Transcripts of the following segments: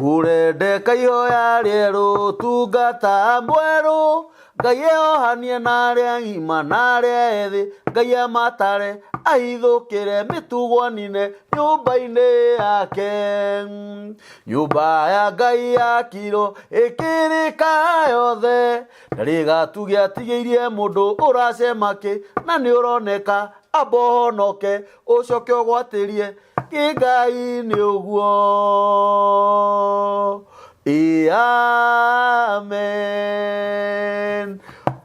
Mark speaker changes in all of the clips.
Speaker 1: urendeka ihoya rieru tungata mweru Ngai eohanie na aria ng'ima na aria ethi Ngai amatare aithukire mitugo nine nyumba-ini yake nyumba ya Ngai yakirwo ikirika yothe ndari gatu giatigiirie mundu uracemaki na ni uroneka abohonoke ucoke ugwatirie Ngai ni uguo Amen.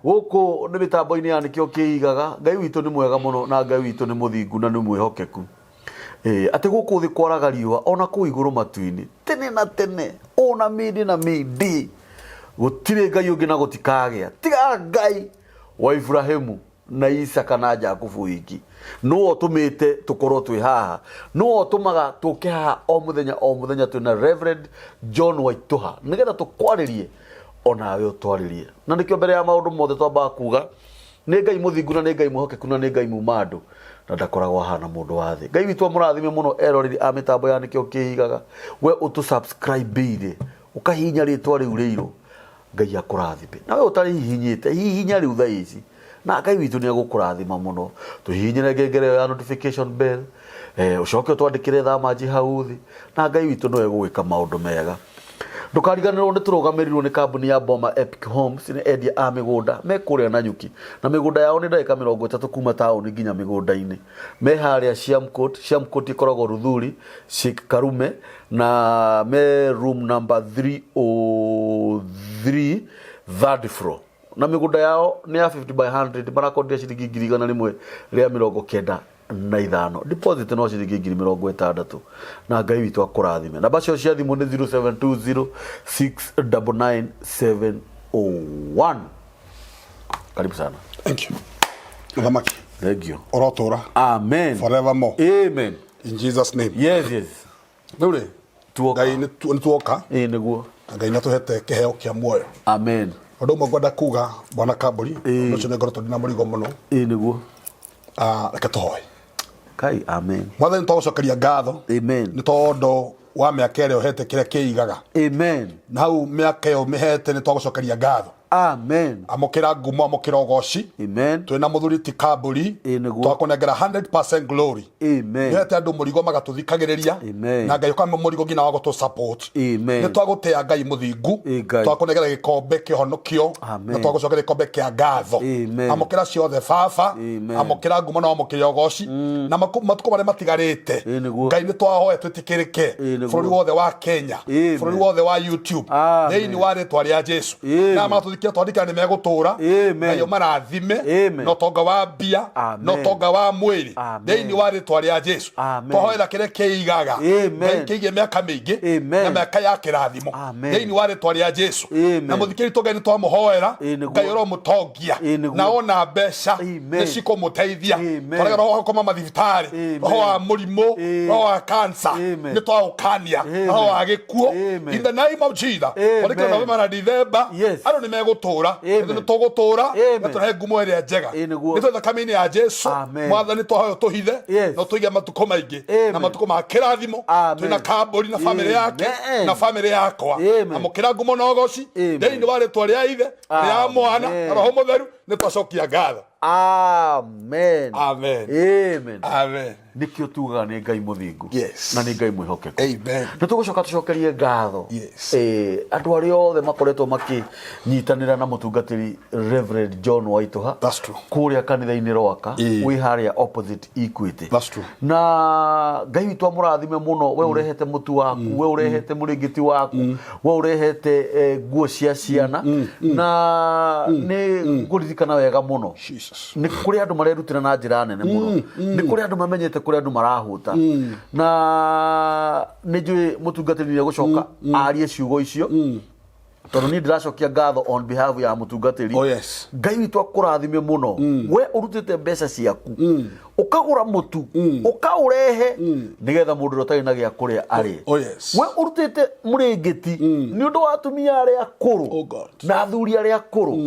Speaker 1: Guku ni mitambo-ini ya nikio kiigaga Ngai witu ni mwega muno na Ngai witu ni muthingu na ni mwihokeku. Ati guku thi kwaraga riua ona ku iguru matu-ini tene na tene ona midi na midi gutire Ngai ungi na gutikagia tiga Ngai wa Ibrahimu na Isaka na Jakubu iki no otumite tukorwo twi haha no otumaga tuke haha o muthenya twina Reverend John Waituha nigetha tukwaririe ona we utwaririe na nikio mbere ya maundu mothe twamba kuga ni Ngai muthingu na ni Ngai muhokeku na ni Ngai mumandu na ndakoragwo hana mundu wa thi Ngai witu murathime muno eroreri a mitambo ya nikio kihigaga we utu subscribe ire ukahinya ritwa riu riiro Ngai akurathime na we utari hihinyite hihinya riu tha ici na Ngai witu ni agukurathima muno tuhinyire ngengere ya notification bell ucoke twandikire thamaji hauthi na Ngai witu no egwika maundu mega ndukariganirwo ni turugamirirwo ni kambuni ya Boma Epic Homes ni endia a migunda me kuria na nyuki na migunda yao ni ndagika 30 kuma taoni nginya migunda-ini me haria Shamcoat ikoragwo Ruthuri Sheikh Karume na me room number 303 third floor na migunda yao ni ya 50 by 100 marakodia ciringi 1,100 ria 95 deposit no ciringi 60 na Ngai witu akurathime na bacio cia thimu ni 0720699701 karibu sana.
Speaker 2: Thank you Muthamaki.
Speaker 1: Thank you.
Speaker 2: Orotora.
Speaker 1: Amen.
Speaker 2: Forevermore.
Speaker 1: Amen.
Speaker 2: In Jesus name.
Speaker 1: Yes.
Speaker 2: Nuri Ngai ni tuoka
Speaker 1: niguo
Speaker 2: Ngai na tuhete kiheo kia muoyo.
Speaker 1: Amen.
Speaker 2: Undu mwe ngwenda kuga bwana Kamburi ucio ni ngoroto ndina murigo muno
Speaker 1: niguo
Speaker 2: reke tuhoe
Speaker 1: Kai. Amen.
Speaker 2: Mwathani ni twagucokeria ngatho.
Speaker 1: Amen.
Speaker 2: Ni tondu wa miaka ĩrĩa ũhete kĩrĩa kĩigaga.
Speaker 1: Amen.
Speaker 2: Na hau mĩaka ĩyo mĩhete ni twagucokeria ngatho.
Speaker 1: Amen.
Speaker 2: Amukira ngumo amukira ugoci.
Speaker 1: Amen.
Speaker 2: Twina muthuri ti Kamburi twakunengera 100% glory.
Speaker 1: Amen.
Speaker 2: Nihete andu murigo magatuthikagiriria na Ngai ukama murigo ngina wago to support.
Speaker 1: Amen.
Speaker 2: Ni twagutea Ngai muthingu twakunengera gikombe kihonokio na twagucokeria gikombe kia ngatho. Amukira ciothe baba amukira ngumo na amukira ugoci na matuko bare matigarite Ngai ni twahoya twitikirike bũrũri wothe wa Kenya bũrũri wothe wa YouTube thĩinĩ wa rĩtwa rĩa Jesu na matuthikia twandika ni megutura nayo marathime no tonga wa mbia no tonga wa mwĩrĩ thĩinĩ wa rĩtwa rĩa Jesu twahoera kĩrĩa kĩigaga Ngai kĩige mĩaka mĩingĩ na mĩaka ya kĩrathimo thĩinĩ wa rĩtwa rĩa Jesu na mũthikĩri tũngai nĩ twamũhoera Ngai ũromũtongia na ona mbeca nĩ cikũmũteithia twarega roho koma mathibitarĩ roho wa mũrimũ roho wa cancer nĩ twaũkania roho wa gĩkuũ in the name of Jesus twarĩkia November na December andũ nĩ megutura nĩ tũgutura na tũhe ngumo ĩrĩa njega nĩ twetha thakame-inĩ ya Jesu Mwathani twahoya tũhithe no tũige matukũ maingĩ na matukũ ma kĩrathimo twĩna Kamburi na famĩlĩ yake na famĩlĩ yakwa amũkĩra ngumo na ũgoci thĩinĩ wa rĩtwa rĩa Ithe rĩa Mwana na Roho Mũtheru nĩ twacokia ngatho. Amen. Amen. Amen. Amen.
Speaker 1: Nikio tuga ni Ngai muthingu
Speaker 2: yes.
Speaker 1: Na ni Ngai mwihokeku.
Speaker 2: Amen.
Speaker 1: Na tugucoka tucokerie ngatho
Speaker 2: yes.
Speaker 1: Andu aria othe makoretwo makinyitanira na mutungatiri Reverend John Waituha.
Speaker 2: That's true.
Speaker 1: Kuria kanitha-ini rwaka wi haria opposite Equity.
Speaker 2: That's true.
Speaker 1: Na Ngai witu amurathime muno we urehete mutu waku we urehete muringiti waku we urehete nguo cia ciana na ni nguririkana wega muno
Speaker 2: Jesus.
Speaker 1: Ni kuri andu marerutira na njira nene muno ni kuri andu mamenyete kuri andu marahuta na ni njui mutungatiri ni gucoka arie ciugo icio tondu ni ndiracokia ngatho on behalf ya mutungatiri.
Speaker 2: Oh yes.
Speaker 1: Ngai witu akurathime muno we urutite mbeca ciaku ukagura mutu ukaurehe nigetha mundu rotari na gia kuria ari.
Speaker 2: Oh yes.
Speaker 1: We urutite muringiti ni undu wa atumia aria akuru
Speaker 2: oh God.
Speaker 1: na athuri aria akuru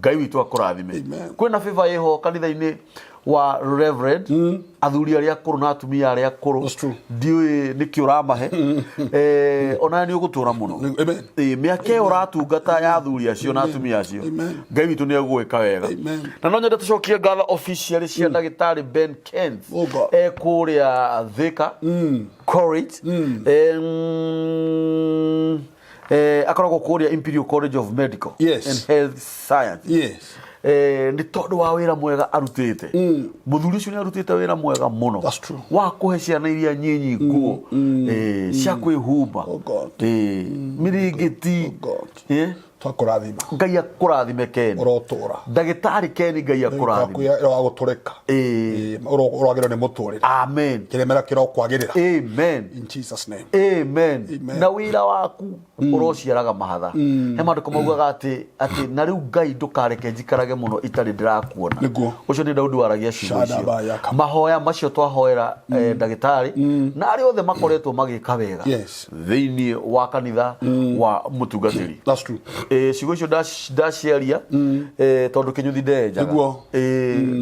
Speaker 1: Ngai witũ akũrathime. Kwĩna favor yeho kanitha-inĩ wa Reverend athuri arĩa akũrũ na atumia arĩa akũrũ ndiũĩ nĩkĩ ũramahe ona nĩ ũgũtũra mũno mĩaka ĩyo ũratungata ya athuri acio na atumia acio Ngai witũ nĩ egũgwĩka wega na no nyende tũcokie ngatho officially cia ndagĩtarĩ Ben Kent kũrĩa Thika College akoragwo kũrĩa Imperial College of Medical and Health Science ni tondu wa wira mwega arutite muthuri ucio ni arutite wira mwega muno wa kuhe ciana iria nyinyi nguo cia kwihumba miringiti
Speaker 2: twakurathima
Speaker 1: Ngai akurathime Ken
Speaker 2: urotura
Speaker 1: ndagitari Ken Ngai akurathime
Speaker 2: wa guturika uragirwo ni muturire
Speaker 1: amen
Speaker 2: kiremera kirokwagirira
Speaker 1: amen
Speaker 2: in Jesus name
Speaker 1: amen na wira waku urociaraga mahatha he maandiko maugaga ati na riu Ngai ndukareke njikarage muno itari ndirakuona ucio ni Daudi waragia ciugo icio mahoya macio twahoera ndagitari na ari othe makoretwo magika wega thiini wa kanitha wa mutungatiri
Speaker 2: that's true
Speaker 1: ciugo icio ndaciaria tondu kinyuthi ndenja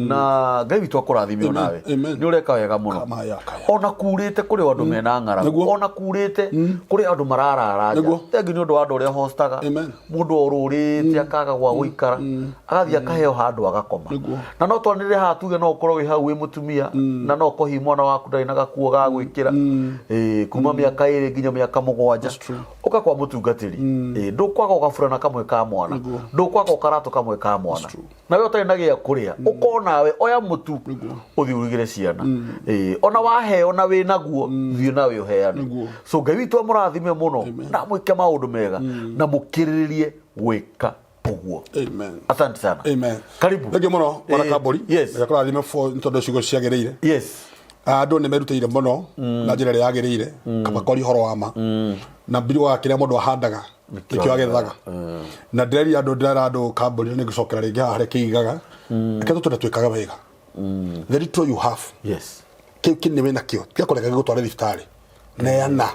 Speaker 1: na Ngai witũ akũrathime nawe ni ureka wega muno ona kurite kuri andu mena ng'aragu ona kurite kuri andu marararaja tengi ni undu wa andu uria hostaga mundu orurite akaga gwa guikara agathia akaheo handu agakoma na no twanire ha tuge no ukorwo wi hau wi mutumia na no kohi mwana waku ndari na gakuo ga gwikira kuma miaka 2 nginya miaka 7 uka kwa mutungatiri ndukwaga ugafurana kamwe ka mwana ndukwaga ukarato kamwe ka mwana nawe utari na gia kuria ukona nawe oya mutu uthi urugire ciana ona waheo na wi naguo thio nawe uheane so Ngai witũ amũrathime muno na mwike maundu mega na mukiriririe gwika uguo
Speaker 2: amen
Speaker 1: asante sana
Speaker 2: amen
Speaker 1: karibu
Speaker 2: thenge muno Marakabori yakurathime for ntondo ciugo ciagĩrĩire andu ni merutĩire muno na njĩra ĩrĩa yagĩrĩire kabakori horo wama na mbiri wa kĩrĩa mũndũ ahandaga nikio agethaga na ndĩreri andu Kabori ni gũcokera rĩngĩ harĩa kĩigaga reke tũtũre twĩkaga wega the little you have kĩu wĩna kĩo tia kũreka gĩgũtware thibitarĩ neana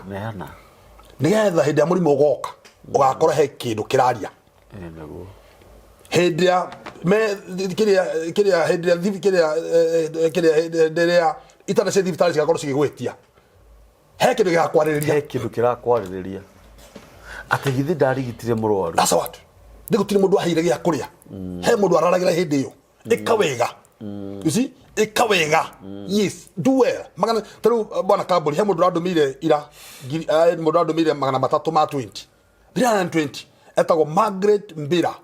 Speaker 2: nĩgetha hĩndĩ ya mũrimũ ũgoka ũgakora he kĩndũ kĩraria hĩndĩ ya kĩrĩa itana cia thibitarĩ cigakorwo cigĩgwĩtia he kĩndũ
Speaker 1: kĩrakwarĩrĩria atĩ githĩ ndarigitire mũrwaru
Speaker 2: that's what ndĩgũtirĩ mũndũ aheire gĩa kũrĩa he mũndũ araragĩra hĩndĩ ĩyo ĩka wega you see ĩka wega yes do well magana tarĩu bwana Kabori he mũndũ ũrandũmĩire ira mũndũ ũrandũmĩire 320 320 etagwo Margaret Mbira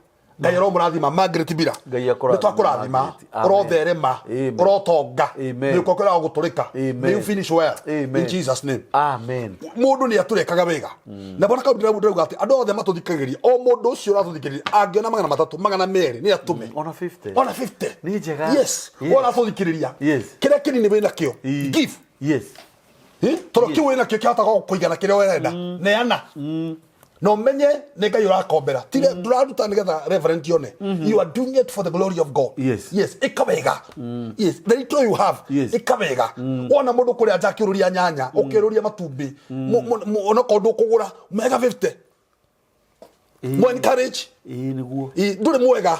Speaker 2: Ngai aromũrathima Margaret Mbira nĩtwakũrathima ũrotherema ũrotonga nĩũkokera gũtũrĩka may you finish well in Jesus name
Speaker 1: amen
Speaker 2: mũndũ nĩ atũrekaga wega na bwana Kabori ndĩrauga atĩ andũ othe matũthikagĩria o mũndũ ũcio ũratũthikĩrĩria angĩona 300 200 nĩ atume
Speaker 1: ona 50
Speaker 2: nĩ njega yes ona atũthikĩrĩria kĩrĩa kĩnini wĩna kĩo give tondũ kĩu wĩna kĩo kĩhota kũigana kĩrĩa wenda neana no menye nĩ Ngai ũrakombera tiga ndũraruta nĩgetha reverend yone you are doing it for the glory of God yes ikawega yes the little you have ikawega ona mũndũ kũrĩa nja akĩũrũria nyanya ũkĩũrũria matumbĩ ona kondũ kũgũra mega 50 mo encourage
Speaker 1: nĩguo
Speaker 2: ndũrĩ mwega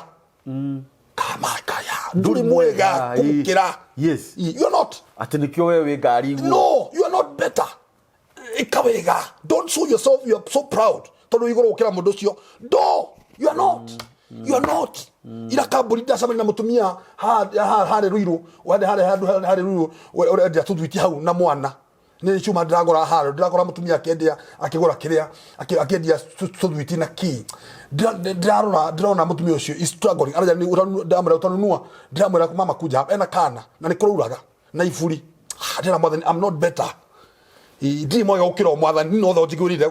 Speaker 2: kama kaya ndũrĩ mwega kũkĩra
Speaker 1: yes
Speaker 2: you are not
Speaker 1: atĩ nĩkĩo wewe wĩ ngari iguo
Speaker 2: no you are not better ikawega don't show yourself you are so proud tondu igoro ukira mundu cio do you are not ira Kabori ndacamani na mutumia hare ruiru wande hare ruiru urendia tuthwiti hau na mwana ni chuma ndagora hare ndagora mutumia akendia akigora kiria akendia tuthwiti na ki ndĩrona mutumia ucio is struggling araja ni ndamara utanunua ndamara mama kuja ena kana na ni kururaga na ifuri ndĩra mother I'm not better ndi moyo ukiro mwathani no tho njigurire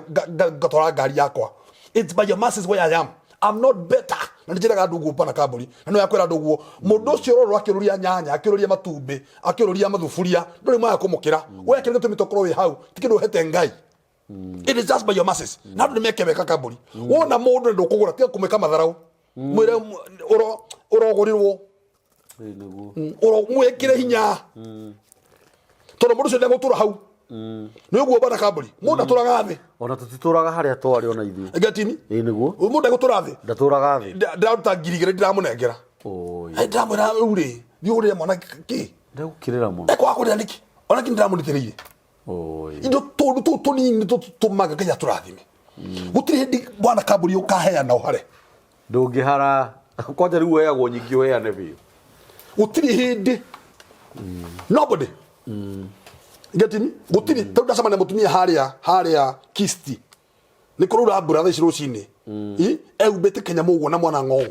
Speaker 2: ngatora ngari yakwa it's by your masses where I am I'm not better na njiraga ndugu pana Kabori na no yakwera ndugu mundu ucio roro akiruria nyanya akiruria matumbi akiruria mathufuria nduri moya kumukira we akire tumitokoro we hau tikindu hete Ngai it is just by your masses na ndu meke beka Kabori wona mundu ndu kugura tia kumeka matharau mwire urogorirwo uro mwekire hinya tondu mundu ucio ndegutura hau nä å guo mbana kambåri må ndå atå raga thä
Speaker 1: ona tutitå raga harä a twarä ona ithuä
Speaker 2: ngatini
Speaker 1: nä guo
Speaker 2: må ndå egå tå ra thä
Speaker 1: ndatå raga thä
Speaker 2: ndäraruta ngiri igä rä ndiramå nengera ndiramwä ra rä u rä thiä å rä re mwana kä
Speaker 1: ndegå kä rä ra må no
Speaker 2: ekwaga kå rä ra nä kä ona kä ndiramå ritä rä ire indo tå ndå tå nini tå maga ngai atå rathime gå tirä hä ndi bwana kambåri å kaheana å hare
Speaker 1: ndå ngä hara kwanja rä u heagwo nyingä å heane biå
Speaker 2: gå tirä hä ndä nobody ngetini gå tirä tau ndacemania må tumia harä a kisti nä kå rå ra mbura tha ici rå cinä eumbä te kenya må guo na mwana ng'ou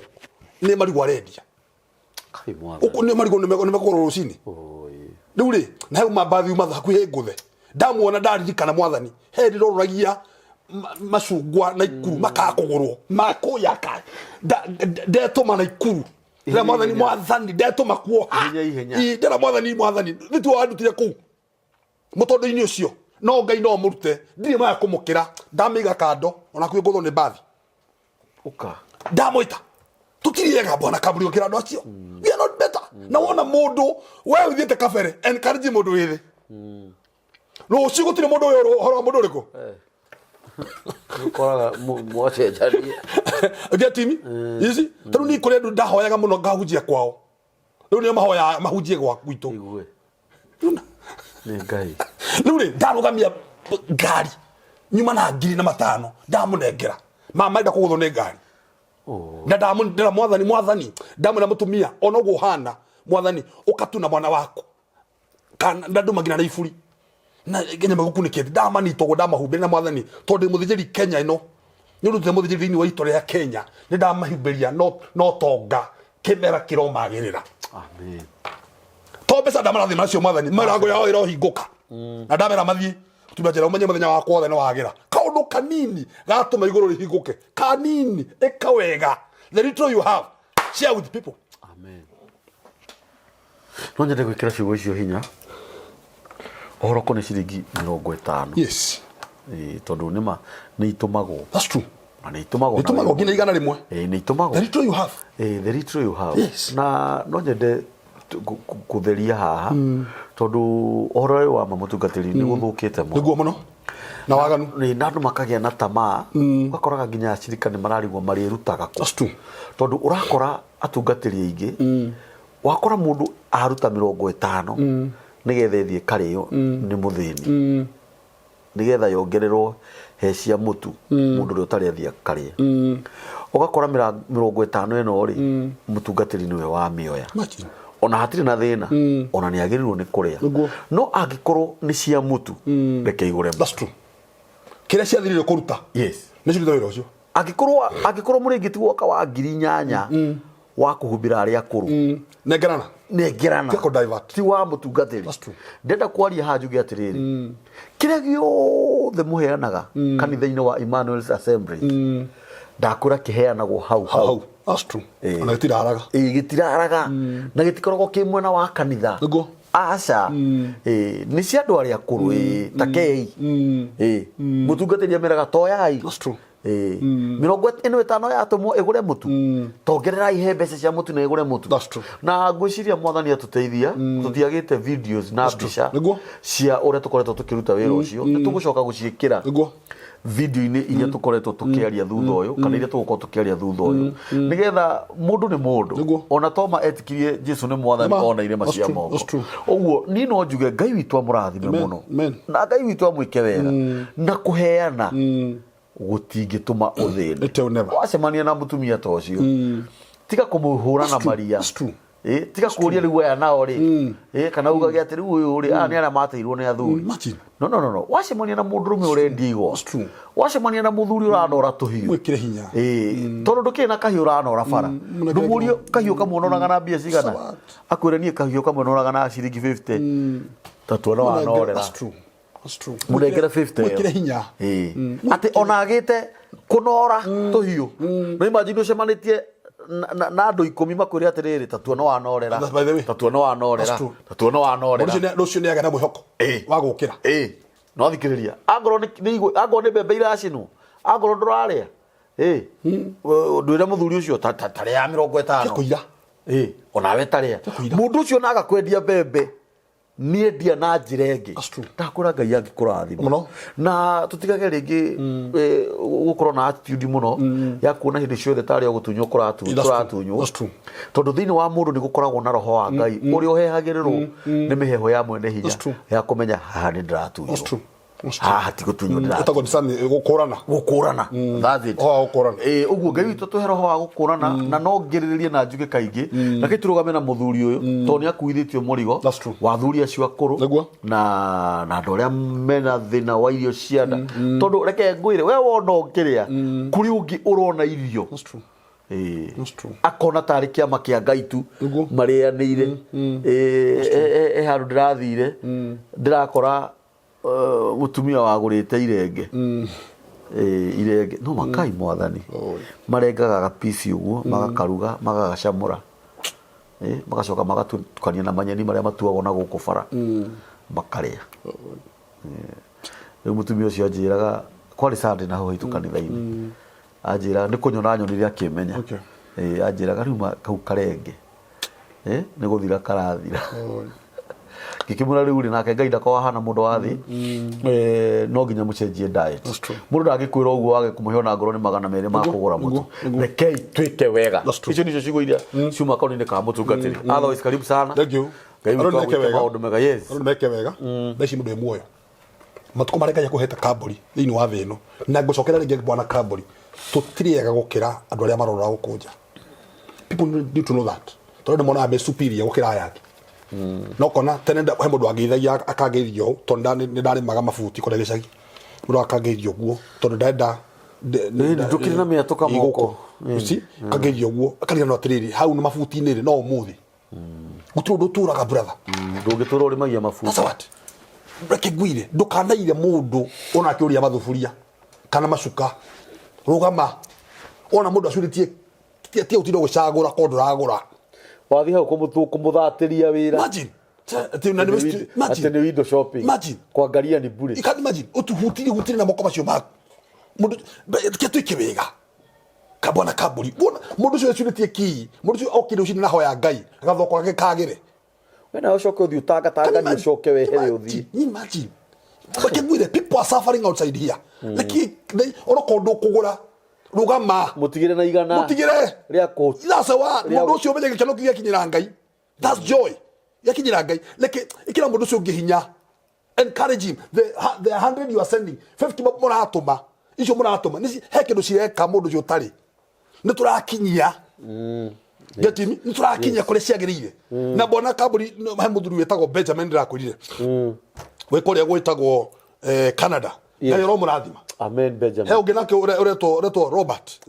Speaker 2: nä marigå arendia nä marigå nä mekårwo rå cinä rä u rä na hau mambathi uma hakuä hä ngå the ndamuona ndaririkana mwathani he ndä rororagia macungwa na ikuru makakå gå rwo makå yaka ndetå ma na ikuru ndä mwathani ndetå ma kuoha ndä mwathani nä tuo wandutire kå u må tondå-inä å cio no ngai no må rute ndirä maya kå må kä ra ndamä iga kando ona kwä ngå thwo nä mbathi ndamå ita tå tiriega bwana kambå ri å kä ra andå acio na wona må ndå we å thiä te kabere encourage må ndå wä thä rå cio gå tirä må ndå å yå horo wa må ndå å rä kå ngetimi ici tarä u nä kå rä andå ndahoyaga må no ngahunjia kwao rä u nä mahoya mahunjie gwitå rä u rä ndarå gamia ngari nyuma na 5,000 ndamå nengera mama enda kå gå thwo nä ngari na ndamå mwathani ndamå ra må tumia ona å guo hana mwathani å katuna mwana waku kana ndandå magina na iburi na kenya maguku nä kä ndamanitogwo ndamahumbä na mwathani tondå ndä må thä njä ri kenya ä no nä å rå tä må thä njä ri thä inä wa itå rä a kenya nä ndamahumbä ria no tonga kä mera kä romagä rä ra to mbeca ndamarathä macio mwathani marango yao ä rohingå ka na ndamera mathiä tumia njä ra å menye må thenya wakwa wothe nä wagä ra kaå ndå kanini gatå ma igå rå rä hingå ke kanini ä ka wega the little you have share with people
Speaker 1: no nyende gwä kä ra ciugo icio hinya ohoro kå nä ciringi 50
Speaker 2: yes
Speaker 1: tondå nä itå magwo
Speaker 2: that's true
Speaker 1: na nä itå magwo
Speaker 2: nginya 100
Speaker 1: nä itå magwo
Speaker 2: the little you have
Speaker 1: the little you have
Speaker 2: yes.
Speaker 1: na no nyende kå theria haha tondå ohoro ũyũ wa mamũtungatĩri nĩ gũthũkĩte mũno
Speaker 2: nĩguo mũno na waganu
Speaker 1: na andũ makagĩa na tamaa ũgakoraga nginya acirika nĩ mararigwo marĩrutaga kũ tondũ ũrakora atungatĩri aingĩ wakora mũndũ aruta 50 nĩgetha ĩthiĩ karĩo nĩ mũthĩni nĩgetha yongererwo he cia mũtu mũndũ ũrĩa ũtarĩ athiĩ karĩa ũgakora 50 ĩno rĩ mũtungatĩri nĩwe wa mĩoya ona hatirĩ na thĩna ona nĩ agĩrĩirwo nĩ kũrĩa no angĩkorwo nĩ cia mũtu reke igũre
Speaker 2: kĩrĩa ciathirĩrio kũruta nĩ ciruta wĩra ũcio
Speaker 1: angĩkorwo mũrĩngĩti woka wa 8,000 wa kũhumbĩra arĩa akũrũ nengerana ti wa mũtungatĩri ndenda kwaria haha njuge atĩrĩrĩ kĩrĩa gĩothe mũheanaga kanitha-inĩ wa Emmanuel's Assembly ndakũra kĩheanagwo hau
Speaker 2: ona
Speaker 1: gĩtiraraga na gĩtikoragwo kĩ mwena wa kanitha aca nĩ cia andũ arĩa akũrũ ta kei mũtungatĩri ameraga toyai 50 yatũmwo ĩgũre mũtu tongererai he mbeca cia mũtu na ĩgũre mũtu na ngwĩciria mwathani atũteithia tũtiagĩte videos na mbica cia ũrĩa tũkoretwo tũkĩruta wĩra ũcio nĩ tũgũcoka gũciĩkĩra video-inĩ iria tũkoretwo tũkĩaria thutha ũyũ kana iria tũgũkorwo tũkĩaria thutha ũyũ nĩgetha mũndũ nĩ mũndũ ona toma etikirie Jesu nĩ mwathani ona irema cia moko ũguo niĩ no njuge Ngai witũ amũrathime mũno na Ngai witũ amwĩke wega na kũheana gũtingĩtũma ũthĩni wacemania na mũtumia ta ũcio tiga kũmũhũra na maria tiga kũria rĩu aya nao rĩ kana ugage atĩ rĩu ũyũ rĩ nĩ arĩa mateirwo nĩ athuri no wacemania na mũndũ rũme ũrendia igwa wacemania na mũthuri ũranora tũhiũ
Speaker 2: mwĩkĩre hinya
Speaker 1: tondũ ndũkĩrĩ na kahiũ ũranora bara ndũmũrie kahiũ kamwe ũnoraga na mbia cigana akwĩre niĩ kahiũ kamwe ũnoraga na ciringi 50 tatuona wanorera mũnengere 50
Speaker 2: mwĩkĩre hinya
Speaker 1: atĩ ona agĩte kũnora tũhiũ no imagine ũcemanĩtie na andũ 10 makwĩre atĩrĩrĩ tatuona wanorera tatuona wanorera
Speaker 2: rũciũ nĩ agana mwĩhoko wa gũkĩra
Speaker 1: no thikĩrĩria angorwo nĩ mbembe iracinwo angorwo ndũrarĩa ndwĩre mũthuri ũcio tarĩa ya 50
Speaker 2: kũira
Speaker 1: onawe tarĩa mũndũ ũcio naga kwendia mbembe nie ndia na njirenge ndakura ngai angikurathima na tutigage ringi gukorwo na attitude muno ya kuona hindi ciothe tari o gutunywo kuratunywo tondu thiini wa mundu ni gukoragwo na roho wa ngai uria uhehagirirwo ni miheho ya mwene hinya ya kumenya haha ni ndiratunywo hati gutunywo gukurana that's it uguo ngai witu tuhe roho wa gukurana na no ngiriririe na njuge kaingi na kiturugame na muthuri uyu tondu ni akuithitio murigo wa thuri acio akuru na andu aria mena thina wa irio cianda tondu reke ngwire we wona ngiria kuri ungi urona irio akona tari kiama kia ngai tu marianire handu ndirathire ndirakora mutumia wagurite irenge irenge no makai mwathani marengaga gapisi uguo magakaruga magagacamura magacoka magatukania na manyeni maria matuagwo na guku bara makaria mutumia ucio anjiraga kwari Sunday na ho hitu kanitha-ini anjiraga ni kunyona nyonire akimenya anjiraga riuma kau karenge ni guthira karathira gikimura riu ri nake ngai ndakwa hana mundu wa thi no nginya mucenjie diet mundu ndagikwira uguo wage kumuhiona ngoro ni 200 ma kugura mutu rekei twike wega icio nicio cigo iria ciuma kauni-ini ka mutungatiri otherwise karibu sana
Speaker 2: thank you
Speaker 1: ngai meke wega maundu mega yes
Speaker 2: meke wega thaici mundu muoyo matuko mareka ya kuheta kaburi thiini wa thi ino na ngucokera ringi bwana kaburi tutiriega gukira andu aria marora gukunja people need to know that tondu mona be superior gukira yake no kona tene he mundu angithagia akageithio tonda ni ndari maga mabuti kore gicagi mundu akageithio guo tondu ndenda
Speaker 1: ndukire na mia toka moko
Speaker 2: uci akageithio guo akarira no atiriri hau ni mabuti ni no umuthi guturu nduturaga brother
Speaker 1: ndungitura uri magia mabuti
Speaker 2: that's what reke gwire ndukanaire mundu ona akiuria mathuburia kana macuka rugama ona mundu acuritie tie utindo gucagura ko nduragura
Speaker 1: wathi hau kumuthatiria wira
Speaker 2: imagine
Speaker 1: imagine window shopping kwa ngaria ni bure
Speaker 2: imagine utuhutiri na moko macio maku mundu ketu ikibega kabona kaburi bona mundu cio acuritie ki mundu cio okire ucini na hoya ngai agathoko gake kagire
Speaker 1: wena ucoke uthi utanga ni ucoke wehere uthi
Speaker 2: imagine but people are suffering outside here like ono kondo kugura rugama
Speaker 1: mutigire na igana
Speaker 2: mutigire
Speaker 1: ria ko
Speaker 2: that's why mundu ucio menye gikeno kia kinyira ngai that's joy ya kinyira ngai like ikira mundu ucio ngihinya encourage him the 100 you are sending 50 more atuma icio muratuma ni heke ndo cireka mundu ucio tari ni turakinyia get me ni turakinyia kure ciagirire na bona kaburi he muthuri wetagwo Benjamin ndirakurire we kore gwetagwo Canada ngai ro murathima
Speaker 1: amen Benjamin
Speaker 2: he ungi nake ureto Robert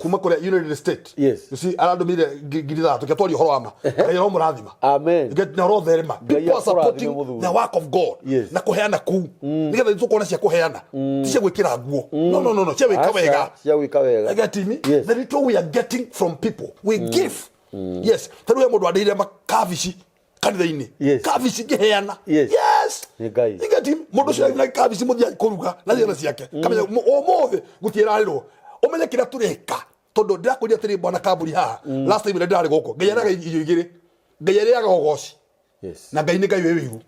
Speaker 2: kuma kore United States you see arando mire giditha tuketwari horo ama ngai ro murathima
Speaker 1: amen
Speaker 2: get na ro therema people are supporting the work of God na kuheana ku nigetha tukona cia kuheana ticia gwikira nguo no cia wika wega get me the little we are getting from people we give yes tadu ya mundu andeire makavici kanitha-ini kavici ngiheana yes
Speaker 1: ni ngai
Speaker 2: igati mundu cio na kavici muthia kuruga na ciana ciake kamenya umuthi gutirarirwo umenye kira tureka tondu ndirakuria tiri bwana kaburi ha last time ndari guko ngai araga irio igiri ngai araga gogoci na ngai ni ngai wewiru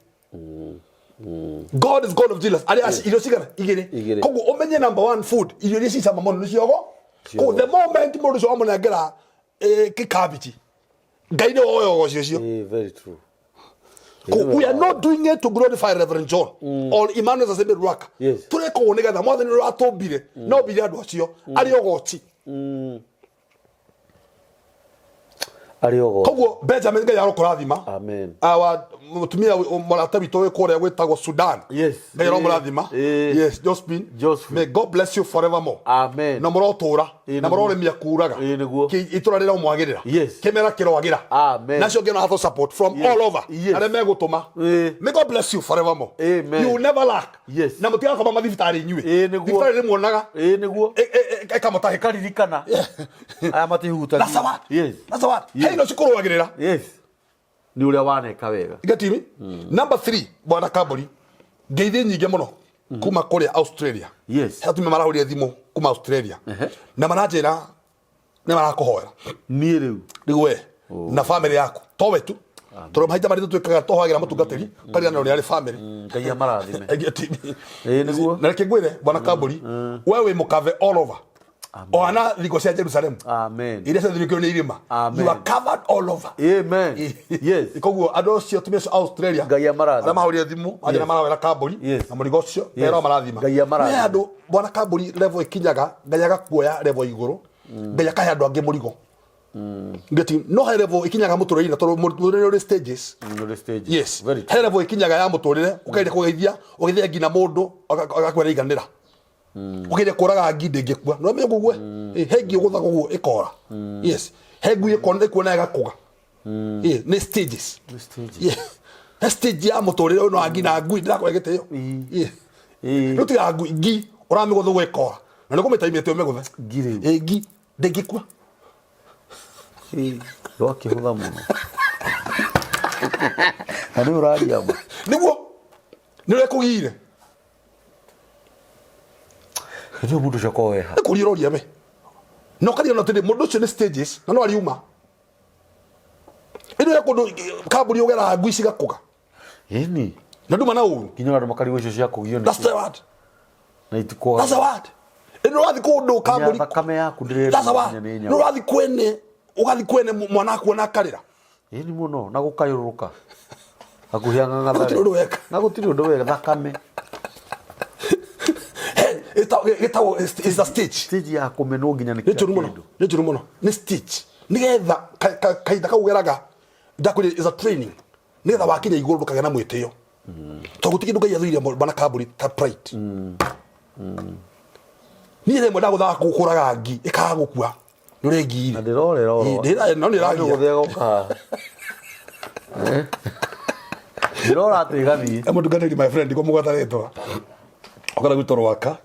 Speaker 2: God is God of jealous ari irio cigana igiri koguo umenye number 1 food irio iria cicama muno ni ciogo ko the moment mundu cio amunengera kikavici ngai ni woyo gocio cio
Speaker 1: very true.
Speaker 2: We are not doing it to glorify Reverend John or Emmanuel Zasebe Ruaka. Tureko onega mwathi ni ratobire no bire andu acio ari ogoti
Speaker 1: ari ogoti
Speaker 2: koguo Benjamin ngai arokurathima
Speaker 1: amen
Speaker 2: awa mutumia morata bitowe kore gwetagwo Sudan ngai aromurathima yes Josephine may God bless you forevermore
Speaker 1: amen
Speaker 2: na murotura na muroremia kuraga itura rira umwagirira kemera kirwagira
Speaker 1: amen
Speaker 2: nacio ngena hatho support from all over ale megutuma may God bless you forevermore you will never lack na mutiga kama mathibitari nyue thibitari rimuonaga
Speaker 1: niguo
Speaker 2: ekamutahe
Speaker 1: karirikana aya matihuta
Speaker 2: that's what hey no cikurwagirira
Speaker 1: ni uria waneka wega
Speaker 2: igatimi number 3 bwana kaburi ngeithi nyinge muno kuma kore Australia hatume marahuria thimo kuma Australia na manajera ne marakuhoera
Speaker 1: ni riu
Speaker 2: we na family yako towe tu toro maita mari twikaga tohagira mutungatiri kari na ari family
Speaker 1: ngai amarathime
Speaker 2: niguo na kigwire bwana Kamburi wewe mukave all over ona thiko cia Jerusalem
Speaker 1: amen
Speaker 2: ire cia thiko ni irima you are covered all over
Speaker 1: amen yes
Speaker 2: koguo ando cio tumia Australia
Speaker 1: ngai amarathime
Speaker 2: na mahuri thimu ajira marawera Kamburi na murigo cio pero marathima
Speaker 1: ngai amarathime
Speaker 2: ando bwana Kamburi level ikinyaga ngai agakuoya level iguru ngai akahe andu angi murigo ngeti no high level ikinyaga muturire na toro muturire stages yes high level ikinyaga ya muturire ukaire kugeithia ugithia ngina mundu agakwera iganira ukaire kuraga nginde ngikua no me gugwe hengi ugutha gugu ikora yes hengu ikona kuona igakuga ni stages yes stage ya muturire no angina ngui ndirakwegetio no tiga ngui ngi uramigutha gwikora na niko metaimete umegutha ngire ngi ndengikua
Speaker 1: lo akihutha muno ani uraria ma
Speaker 2: niguo nire kugire
Speaker 1: ndio mundu chakoeha
Speaker 2: kuriroria be no kali no tende mundu cio ni stages na no ariuma ino yakondo Kamburi ugera ngui cigakuga
Speaker 1: ni
Speaker 2: na nduma na uru
Speaker 1: kinyora ndo makari wicio cia kugio
Speaker 2: that's the word
Speaker 1: na itiko
Speaker 2: that's the word ino rathi kundu Kamburi
Speaker 1: kame yaku ndirira
Speaker 2: that's the word no rathi kwene ugathi kwene mwana kuona karira
Speaker 1: ni muno na gukayuruka akuhianga ngathare
Speaker 2: na
Speaker 1: gutiri undu wega thakame
Speaker 2: it's a stage
Speaker 1: ya kumeno nginya ni
Speaker 2: njuru muno ni stage nigetha kaida kaugeraga ndakuri is a training nigetha wakinya iguru ndukagea na mwitio to gutikindu ngai athuire bwana Kamburi ta pride ni remwe ndagutha gukuraga ngi ikaga gukua nure ngiri
Speaker 1: na ndirorera
Speaker 2: no niragia
Speaker 1: guthia goka ndirora ati gathi
Speaker 2: mundu ngatiri my friend ko mugwataretwa okara gwitoro waka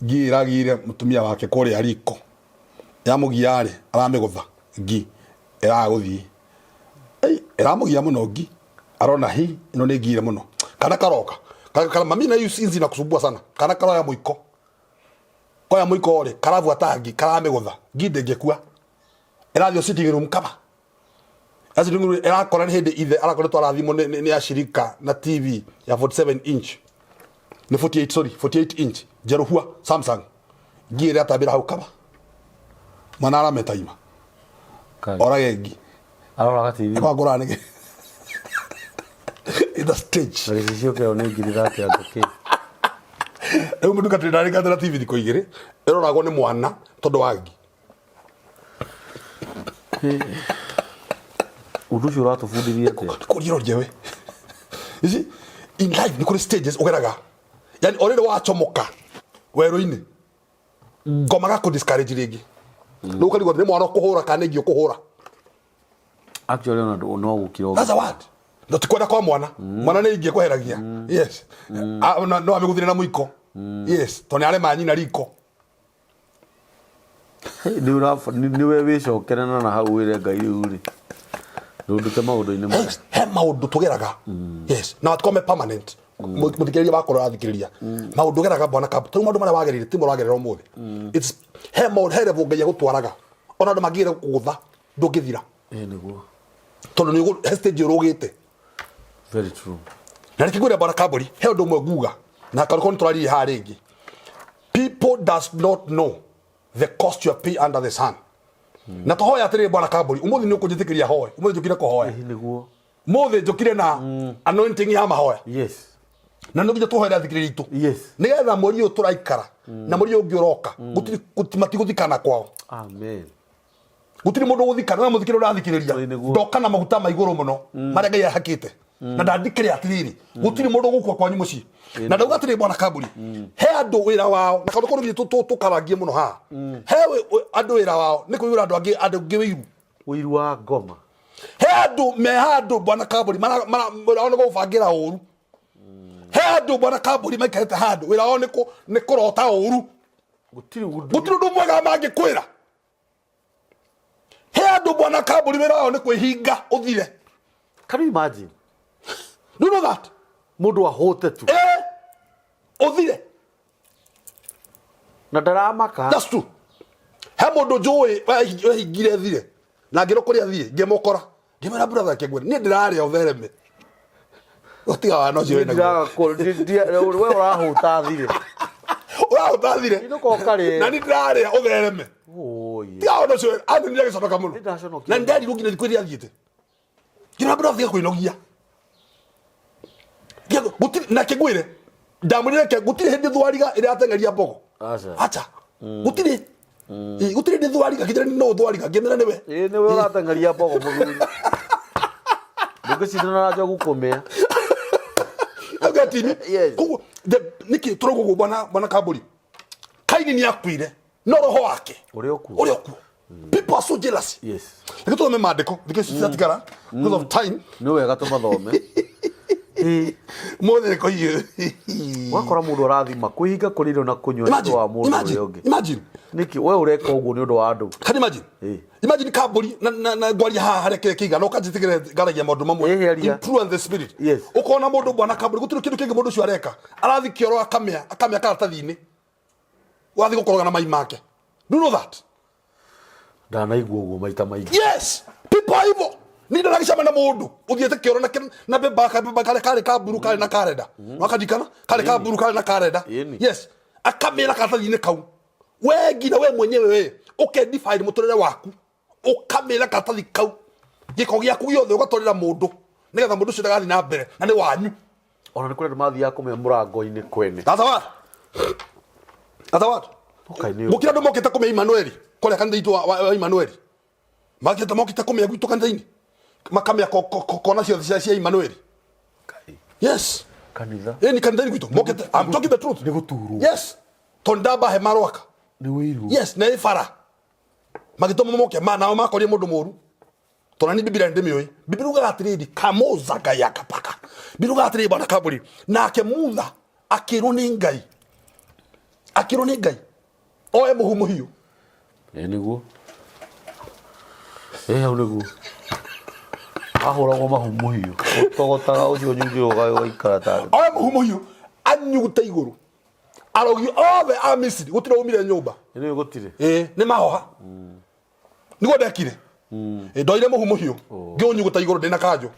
Speaker 2: ngi iragire mutumia wake kuri ariko ya mugiare aramigutha ngi iraguthii iramugia muno ngi arona hi ino ni ngire muno kana karoka kana mami na yusinzi na kusumbua sana kana karoya muiko koya muiko ri karavuata ngi karamigutha ngi ndengekua irathio sitting room kama sitting room irakora ni hindi ithe arakora twarathimo ni ashirika na TV ya 47 inch ni 48 inch jeruhua Samsung ngira atabira hau kama manara metaima ora gengi
Speaker 1: arora TV
Speaker 2: kwa ngora nige in the stage
Speaker 1: recisio ke one ngirira ati atoke
Speaker 2: mundu katrina ringa TV thiko igiri iroragwo ni mwana tondu wangi
Speaker 1: undu cio ratubundirie ati
Speaker 2: kuriroria we isi in life ni kuri stages ugeraga yani already wachomoka weroini ngoma gako discourage ringi no kali gothe mwana kuhura kana ngio kuhura
Speaker 1: actually no gukiro
Speaker 2: that's a word ndo tikwenda kwa mwana ni ngie kuheragia yes no amiguthire na muiko yes toni ale manyi na riko
Speaker 1: ni we wicokerana na hau ire ngai uri ndute maundu-ini mo
Speaker 2: he maundu tugeraga yes na tukome permanent muthikiriria bakora athikiriria maundu geraga bwana Kamburi tu maundu mara wagerire ti muragerera umuthi it's he maundu he level ngai gutwaraga ona ndo magire kugutha ndungithira
Speaker 1: niguo
Speaker 2: tondu ni stage urugite
Speaker 1: very true
Speaker 2: na nikigwira bwana Kamburi he undu mwe guga na karikoni turari ha ringi people does not know the cost you pay under the sun na tohoya atiri bwana Kamburi umuthi ni ukujitikiria hoye umuthi jukire kuhoya
Speaker 1: niguo
Speaker 2: muthi jukire na anointing ya mahoya
Speaker 1: yes
Speaker 2: na nugije tuhoera thikiri itu
Speaker 1: yes
Speaker 2: nigetha mweri uyu turaikara na mweri ungi uroka gutimati guthikana kwao
Speaker 1: amen
Speaker 2: gutiri mundu guthikana na muthikire urathikiriria ndoka na maguta maiguru muno maria ngai hakite na ndandikire atiriri gutiri mundu gukwa kwanyu muci na ndauga atiri bwana Kamburi he andu wira wao na kaundu koru tukarangie muno ha he andu wira wao ni kuyura andu angi wiru
Speaker 1: wa ngoma
Speaker 2: he andu bwana Kamburi ona gubangira uru he andu bwana Kamburi maikete handu wira wao ni kurota uru gutiri undu mwega mangikwira he andu bwana Kamburi wira wao ni kwihinga uthire.
Speaker 1: Can you imagine?
Speaker 2: Do you know that?
Speaker 1: Mundu ahote tu
Speaker 2: uthire
Speaker 1: na ndaramaka.
Speaker 2: That's true. He mundu njui wahingire thire na ngiro kuria thire ngemokora Ngimera brother kegwere ni ndirarĩa uthereme otiga wa no cio
Speaker 1: Ndiraga we urahuta thire
Speaker 2: urahuta thire
Speaker 1: Inuko kare
Speaker 2: na ni ndirarĩa uthereme tiga no cio ani ndirage conoka muno na ndari rugina ndikwiri athiite ngimera brother kwinogia gutiri na kegwere ndamurire ke gutiri hindi thwariga ira atengeria mbogo acha gutiri gutiri ndi thwariga kithira no thwariga ngemera niwe
Speaker 1: niwe uratengeria mbogo muthuri ndugicindana na jogu kumea
Speaker 2: agatini kuko niki turogo bwana kaburi kaini ni akwire no roho wake
Speaker 1: uri oku
Speaker 2: people are so jealous
Speaker 1: yes
Speaker 2: niko to mandiko ndikisitigara because of time
Speaker 1: no wega tumathome
Speaker 2: mothe ko hiyo
Speaker 1: wakora mundu arathima kuhinga kuriro na kunywa wa mundu uri ungi
Speaker 2: imagine
Speaker 1: niki we ureka uguo ni undu wa andu
Speaker 2: can imagine imagine kaburi na ngwari ha hareke kiga no kajitigire garagia maundu mamwe improve the spirit
Speaker 1: yes
Speaker 2: ukona mundu bwana kaburi gutiro kindu kingi mundu cio areka arathi kioro akamia karatathini wathi gukoroga na mai make do you know that
Speaker 1: ndanaigua uguo maita maingi
Speaker 2: yes people are evil ni ndagicama na mundu uthiete kioro na beba kale kaburu kale na kareda wakadikana kale kaburu kale na kareda yes akamira karatathini kau we ngina we mwenyewe we ukendefine muturire waku ukamira karatathi kau giko giaku giothe ugatorira mundu nigetha mundu ucio ndagathi na mbere na ni wanyu
Speaker 1: ona ni kure mathi yako me murango-ini kwene
Speaker 2: athawa
Speaker 1: okay ni
Speaker 2: mukira ndo mokita kume Emmanuel kole kanthi itu wa Emmanuel makita mokita kume gwitu kanthi makamia kona cia Emmanuel yes
Speaker 1: kanitha
Speaker 2: ni kanthi gwitu mokita I'm talking the truth
Speaker 1: ni guturu
Speaker 2: yes tondaba he marwaka
Speaker 1: ni wiru
Speaker 2: yes na ifara magitomo moke mana makorie mundu muru tonani biblia ndemioi biblia uga atiridi kamoza gaya kapaka biruga atiridi bana kaburi nake mutha akirwo ni ngai oe muhumu hiyo
Speaker 1: niguo au niguo ahoragwo mahumu hiyo utogotaga ucio nyunju uga ikara tari
Speaker 2: oe muhumu hiyo anyuguta iguru arogi othe a Misiri gutira umire nyumba
Speaker 1: ni gutire
Speaker 2: ni mahoha niguo ndekire ndoire muhumu hiyo ngiunyuguta iguru ndina kanjo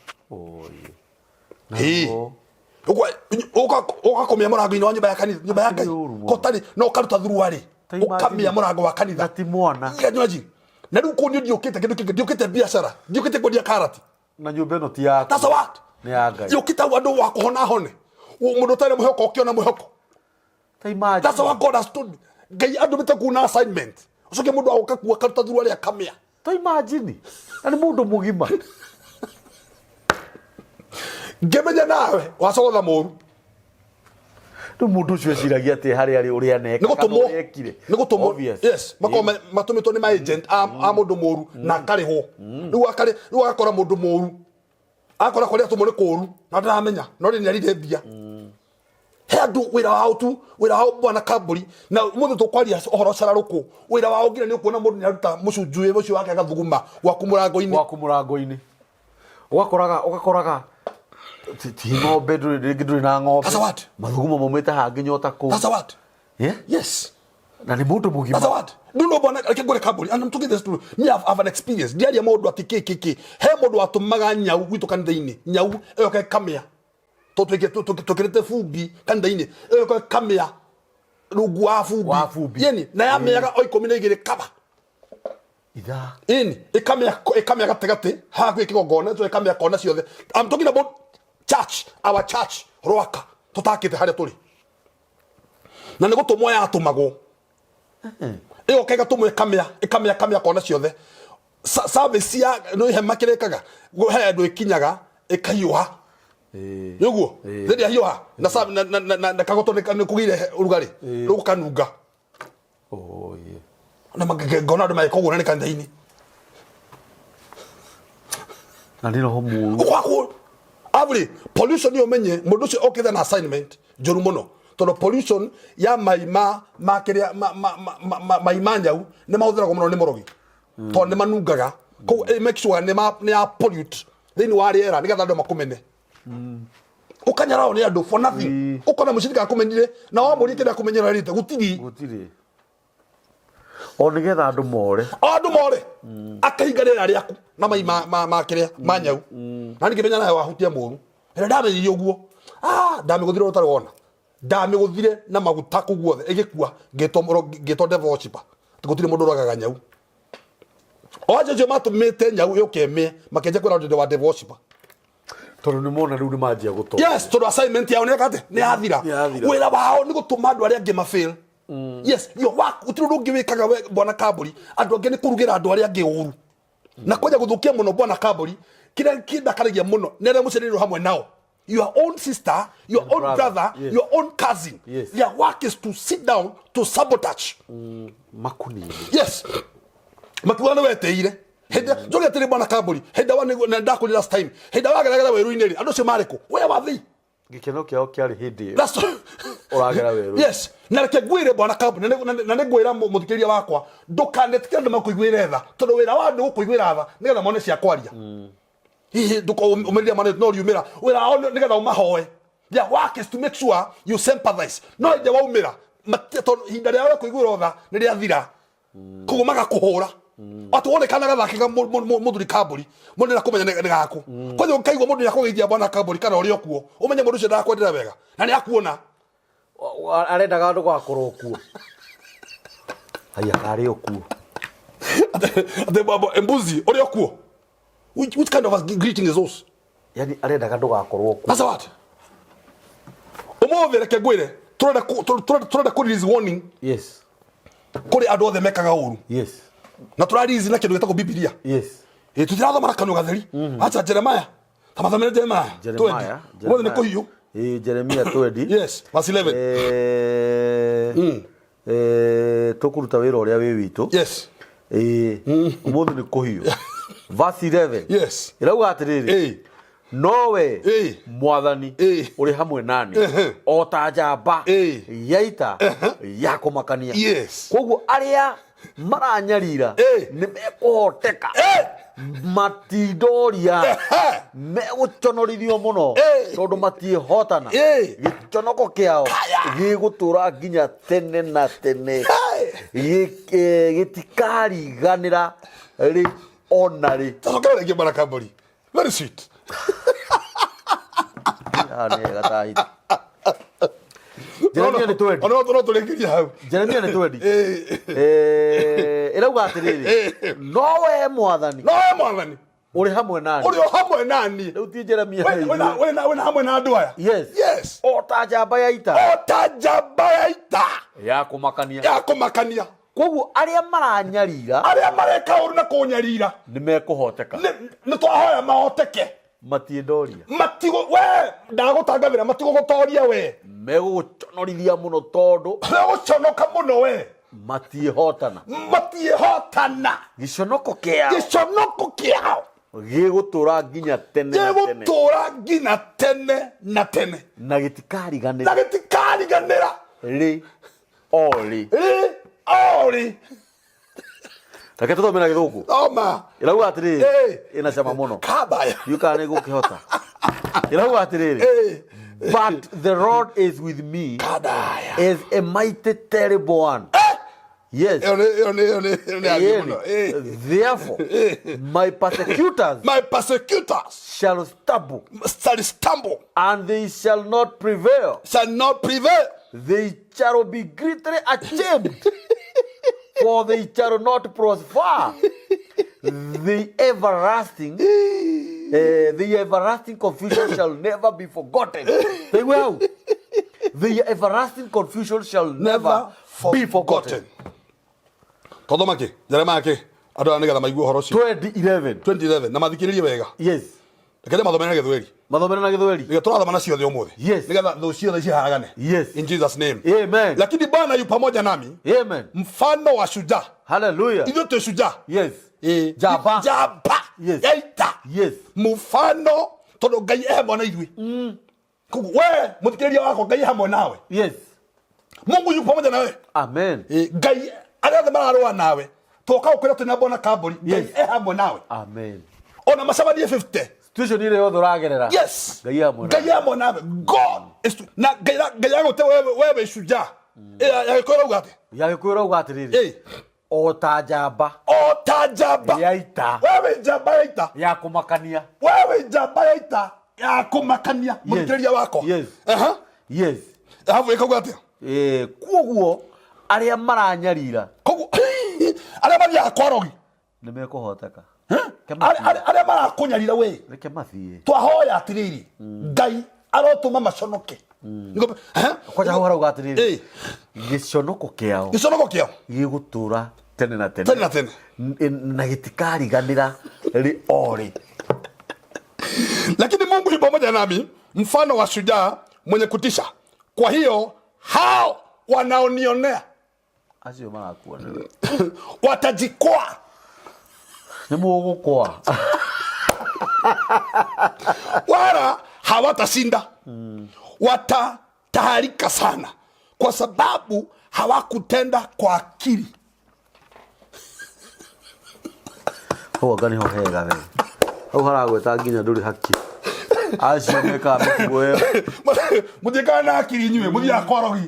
Speaker 2: ugakomia murango-ini wa nyumba ya kanitha nyumba ya ngai kotari no karuta thuruari ukamia murango wa kanitha
Speaker 1: ati mwana
Speaker 2: nyaji na riu kunio ndiukite kindu kingi ndiukite biashara ndiukite kwendia karati
Speaker 1: na nyumba ino ti yako
Speaker 2: that's what
Speaker 1: ni ya ngai
Speaker 2: ndiukite wandu wa kuhona hone mundu tare muhoko ukiona muhoko that's what God has told me ngai andu bitakuna assignment ucoke mundu agoka kuwa karuta thuruari akamia
Speaker 1: to imagine ani mundu mugima
Speaker 2: ngemenya nawe wacogotha muru
Speaker 1: ndu mundu ucio eciragia ati hari uri aneka
Speaker 2: ni gutumwo yes makome matumitwo ni my agent a mundu muru na kariho riu akora mundu muru akora koria tumwe ni kuru na ndaramenya no ri ni arire mbia he andu wira wao bwana kaburi na mundu tukwaria ohoro cararuku wira wao ngira ni kuona mundu ni aruta mucunjue ucio wake agathuguma waku murango-ini ugakoraga ti ng'ombe nduri na ng'ombe mathugumo maumite hangi nyota ku yes na ni mundu mugima do no bona akigore kaburi and I'm talking this to me have an experience ndiaria mundu atikikiki he mundu atumaga nyau gwitu kanitha-ini nyau eyo ke kamia tukirite fubi kanitha-ini eyo ke kamia rungu wa fubi yeni na ya meaga oikumi na igiri kaba
Speaker 1: itha
Speaker 2: ikamia gategate ha gwi kigongona so ikamia kona ciothe I'm talking about our church roaka tutakite haria turi na nigo tumwa ya tumagwo iyo kega tumwe ikamia kona ciothe service ya no ihe makirekaga he andu ikinyaga ikayuha niguo thidi ayuha na kagoto ni kugire urugari rukanunga na magegona andu maikogona ni kanitha-ini
Speaker 1: na ndino ho muru
Speaker 2: Avri pollution yo menye mundu cio okitha na assignment joru muno tono pollution ya maima makiria maima nyau ni mahuthira muno ni morogi to ni manungaga ko make sure ni ya pollute thini wa riera ni gatha ndo makumene ukanyarao ni andu for nothing ukona mushirika akumenire na wa muri kida kumenyera rite gutiri
Speaker 1: o nigetha andu more
Speaker 2: akahinganira riaku na mai ma kiria manyau na ngimenya nawe wahutia muru ere ndamenyire uguo ndamiguthire utarona ndamiguthire na maguta kuguothe igikua ngito devil worshipper gutire mundu uragaga nyau oje matumite nyau yukeme makenje kwira ndio wa devil worshipper
Speaker 1: tondu ni mona riu ni manjia guto
Speaker 2: yes tondu assignment yao ni akate ni athira wira wao ni gutuma andu aria angi mafail yes yo utiro ndungiwikaga we bwana Kaburi andu angi ni kurugira andu aria angi uru na kwaja guthukia muno bwana Kaburi kira kindakaragia muno nere mucerero hamwe nao your own sister, your own brother, yes. Your own cousin.
Speaker 1: Yes.
Speaker 2: Their work is to sit down to sabotage.
Speaker 1: Makuni.
Speaker 2: Yes. Makiwana weteire. Heda joge tele bwana Kaburi. Heda wane na ndako last time. Heda wagaragara weru ineri. Ando se mareko. We wathi.
Speaker 1: Gikeno kyao kyari hindi.
Speaker 2: That's
Speaker 1: oragera weru.
Speaker 2: Yes. Na reke gwire bwana Kaburi. Na ne gwira muthikiria wakwa. Ndukanetike andu makuigwire tha. Tondu wira wa andu kuigwira tha. Nigetha mone cia kwaria. Hihi nduko umeria mane no riumira wira ono nigetha umahoe their work is to make sure you sympathize no ide waumira mateto hinda ria kuigura otha ni ria thira kugumaga kuhura atu wone kana gathakiga muthuri Kaburi mundu na kumenya ni gaku kwanza ukaigwa mundu yakugeithia bwana Kaburi kana uri okuo umenye mundu ucio ndakwendera wega na ni akuona
Speaker 1: arendaga andu gwakorwo kuo haya kari okuo
Speaker 2: ate babo embuzi uri okuo. Which kind of a greeting is those?
Speaker 1: Yani arendaga ndugakorwo ku.
Speaker 2: That's what. Omovere kegwire turenda ku release warning.
Speaker 1: Yes.
Speaker 2: Kuri andu othe mekaga uru.
Speaker 1: Yes.
Speaker 2: Na turarizi na kindu gitako Biblia.
Speaker 1: Yes.
Speaker 2: Tutirathoma marakano gatheri. Acha Jeremiah. Tamathomere Jeremiah.
Speaker 1: Jeremiah.
Speaker 2: Wothe ni kuhiyo.
Speaker 1: Jeremiah 20.
Speaker 2: Yes, verse
Speaker 1: 11. Tukuruta wira uria wi witu.
Speaker 2: Yes.
Speaker 1: Umuthi ni kuhiyo. Verse 11.
Speaker 2: Yes.
Speaker 1: Irauga atiriri. Nowe mwathani uri hamwe nani o ta njamba yaita ya kumakania.
Speaker 2: Yes.
Speaker 1: Koguo aria maranyarira ni mekuhoteka matindoria meguconorithio muno tondu matiehotana giconoko kiao gigutura nginya tene na tene gitikariganira ri onari.
Speaker 2: Tokera ngi bwana Kaburi. Very sweet.
Speaker 1: Yani gatai. Jeremiah ni 20.
Speaker 2: Ono tulengiria hau.
Speaker 1: Jeremiah ni 20. Irauga atiriri. Nowe mwathani. Uri hamwe nani?
Speaker 2: Riu
Speaker 1: ti Jeremiah.
Speaker 2: Wena hamwe na andu aya.
Speaker 1: Yes.
Speaker 2: Yes.
Speaker 1: O ta njamba yaita. Ya kumakania. Koguo aria maranyarira.
Speaker 2: Aria mareka uru na kunyarira.
Speaker 1: Ni mekuhoteka.
Speaker 2: Ni twahoya mahoteke.
Speaker 1: Matiendoria.
Speaker 2: Matigo we ndagutangathira matigo gutoria we.
Speaker 1: Meguconorithia muno tondu.
Speaker 2: Meguconoka muno we.
Speaker 1: Matiehotana. Giconoko kiao. Gigutura nginya tene na tene. Na gitikariganira. Ri oli. Reke tuthomera githuku.
Speaker 2: Thoma.
Speaker 1: Irauga atiriri. Ina cama muno.
Speaker 2: Kabaya.
Speaker 1: Yuka ni gukihota. Irauga atiriri. But the Lord is with me.
Speaker 2: Kadaya.
Speaker 1: Is a mighty terrible one. Yes. Therefore, my persecutors shall stumble. And they shall not prevail. They shall be greatly ashamed. For they shall not prosper. The everlasting confusion shall never be forgotten. The everlasting confusion shall never be forgotten.
Speaker 2: Todomake, Jeremiah ke, ado nigga maigua horo cio.
Speaker 1: 2011.
Speaker 2: Na mathikiririe wega.
Speaker 1: Yes.
Speaker 2: Rekele mathomere na githweri.
Speaker 1: Nigga
Speaker 2: turathoma cio the umuthi.
Speaker 1: Yes.
Speaker 2: Nigga tho cio the ciharagane.
Speaker 1: Yes.
Speaker 2: In Jesus name.
Speaker 1: Amen.
Speaker 2: Lakini Bwana yu pamoja nami.
Speaker 1: Amen.
Speaker 2: Mfano wa shujaa.
Speaker 1: Hallelujah.
Speaker 2: Hivyo tu shujaa.
Speaker 1: Yes. Jaba. Yes.
Speaker 2: Yaita.
Speaker 1: Yes.
Speaker 2: Mfano todo Ngai hamwe na ithui. Kugu we muthikiriria wako Ngai hamwe nawe.
Speaker 1: Yes.
Speaker 2: Mungu yu pamoja nawe.
Speaker 1: Amen.
Speaker 2: Ngai aria mararwa nawe. Toka ukwira tuna bona Kaburi. Ngai hamwe nawe.
Speaker 1: Amen.
Speaker 2: Ona macabanie 50.
Speaker 1: Situation ile yothe uragerera.
Speaker 2: Yes.
Speaker 1: Ngai hamwe
Speaker 2: nawe. God is to na Ngai agote wewe shujaa. Yagikwira ugate.
Speaker 1: Yagikwira ugatiriri. ota njamba yaita
Speaker 2: wewe njamba yaita
Speaker 1: ya kumakania
Speaker 2: wewe njamba yaita ya kumakania muthikiriria wako
Speaker 1: yes
Speaker 2: hafu ikaguo atia
Speaker 1: kuoguo aria maranyarira
Speaker 2: koguo aria mathia kworogi
Speaker 1: nimekuhoteka
Speaker 2: aria marakunyarira we
Speaker 1: reke mathie
Speaker 2: twahoya atiriri ngai arotuma maconoke
Speaker 1: kwaja hora atiriri giconoko kiao gigutura tene na tene na gitikariganira ri ori.
Speaker 2: Lakini Mungu ni pamoja nami, mfano wa shujaa mwenye kutisha. Kwa hiyo hao wanaonionea
Speaker 1: asio marakuona
Speaker 2: watajikwaa.
Speaker 1: Ni muogokwa
Speaker 2: wala hawatashinda. Watataharika sana kwa sababu hawakutenda kwa akili.
Speaker 1: Ho gani ho hega we. Ho haragweta nginya nduri haki. Acio meka mkuwe.
Speaker 2: Muthika na akili nywe muthi akorogi.